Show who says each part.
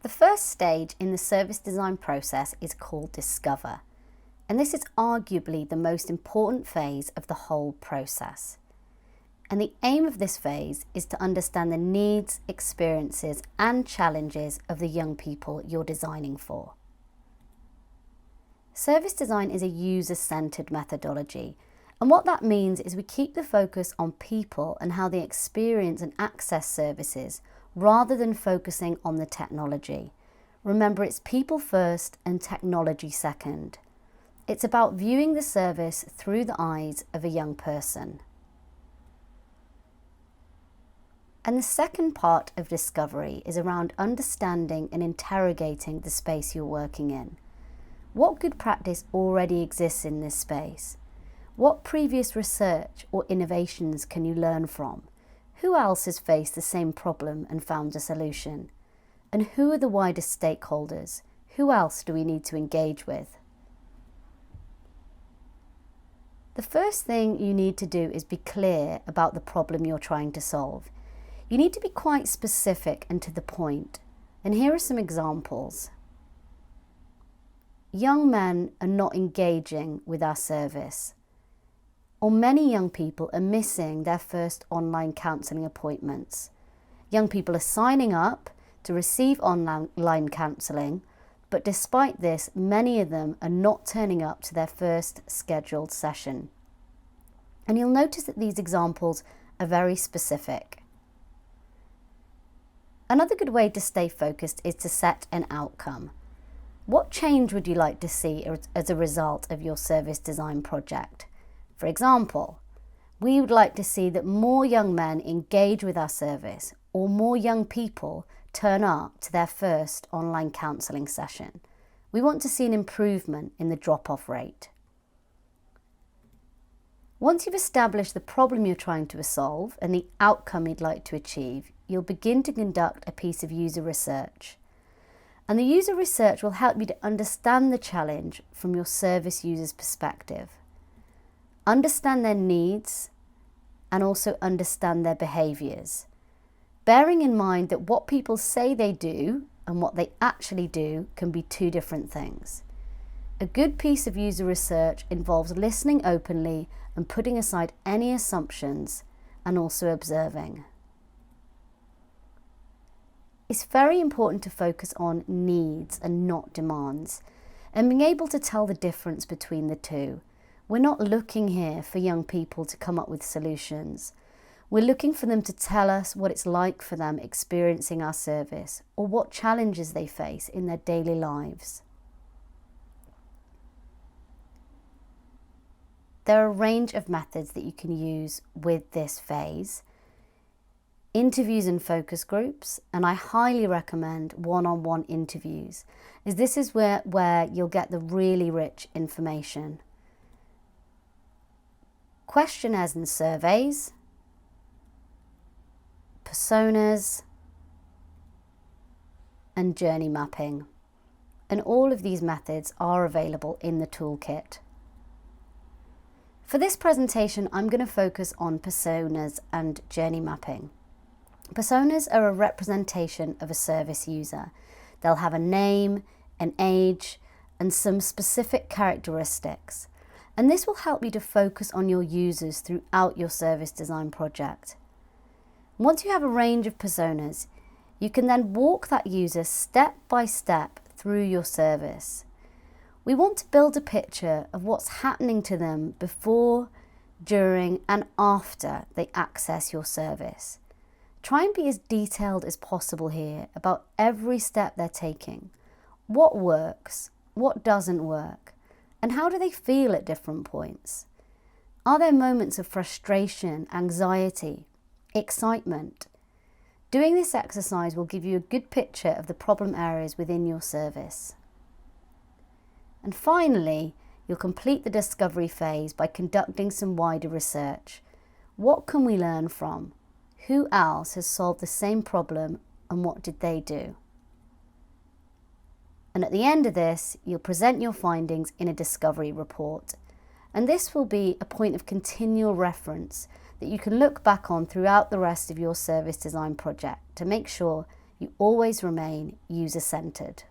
Speaker 1: The first stage in the service design process is called Discover, and this is arguably the most important phase of the whole process. And the aim of this phase is to understand the needs, experiences, and challenges of the young people you're designing for. Service design is a user-centered methodology, and what that means is we keep the focus on people and how they experience and access services rather than focusing on the technology. Remember, it's people first and technology second. It's about viewing the service through the eyes of a young person. And the second part of discovery is around understanding and interrogating the space you're working in. What good practice already exists in this space? What previous research or innovations can you learn from? Who else has faced the same problem and found a solution? And who are the wider stakeholders? Who else do we need to engage with? The first thing you need to do is be clear about the problem you're trying to solve. You need to be quite specific and to the point. And here are some examples. Young men are not engaging with our service, or many young people are missing their first online counselling appointments. Young people are signing up to receive online counselling, but despite this, many of them are not turning up to their first scheduled session. And you'll notice that these examples are very specific. Another good way to stay focused is to set an outcome. What change would you like to see as a result of your service design project? For example, we would like to see that more young men engage with our service, or more young people turn up to their first online counselling session. We want to see an improvement in the drop-off rate. Once you've established the problem you're trying to solve and the outcome you'd like to achieve, you'll begin to conduct a piece of user research. And the user research will help you to understand the challenge from your service user's perspective. Understand their needs and also understand their behaviours, bearing in mind that what people say they do and what they actually do can be two different things. A good piece of user research involves listening openly and putting aside any assumptions and also observing. It's very important to focus on needs and not demands, and being able to tell the difference between the two. We're not looking here for young people to come up with solutions. We're looking for them to tell us what it's like for them experiencing our service or what challenges they face in their daily lives. There are a range of methods that you can use with this phase. Interviews and focus groups, and I highly recommend one-on-one interviews, as this is where you'll get the really rich information. Questionnaires and surveys, personas, and journey mapping. And all of these methods are available in the toolkit. For this presentation, I'm going to focus on personas and journey mapping. Personas are a representation of a service user. They'll have a name, an age, and some specific characteristics. And this will help you to focus on your users throughout your service design project. Once you have a range of personas, you can then walk that user step by step through your service. We want to build a picture of what's happening to them before, during, and after they access your service. Try and be as detailed as possible here about every step they're taking. What works, what doesn't work, and how do they feel at different points? Are there moments of frustration, anxiety, excitement? Doing this exercise will give you a good picture of the problem areas within your service. And finally, you'll complete the discovery phase by conducting some wider research. What can we learn from? Who else has solved the same problem and what did they do? And at the end of this, you'll present your findings in a discovery report. And this will be a point of continual reference that you can look back on throughout the rest of your service design project to make sure you always remain user-centered.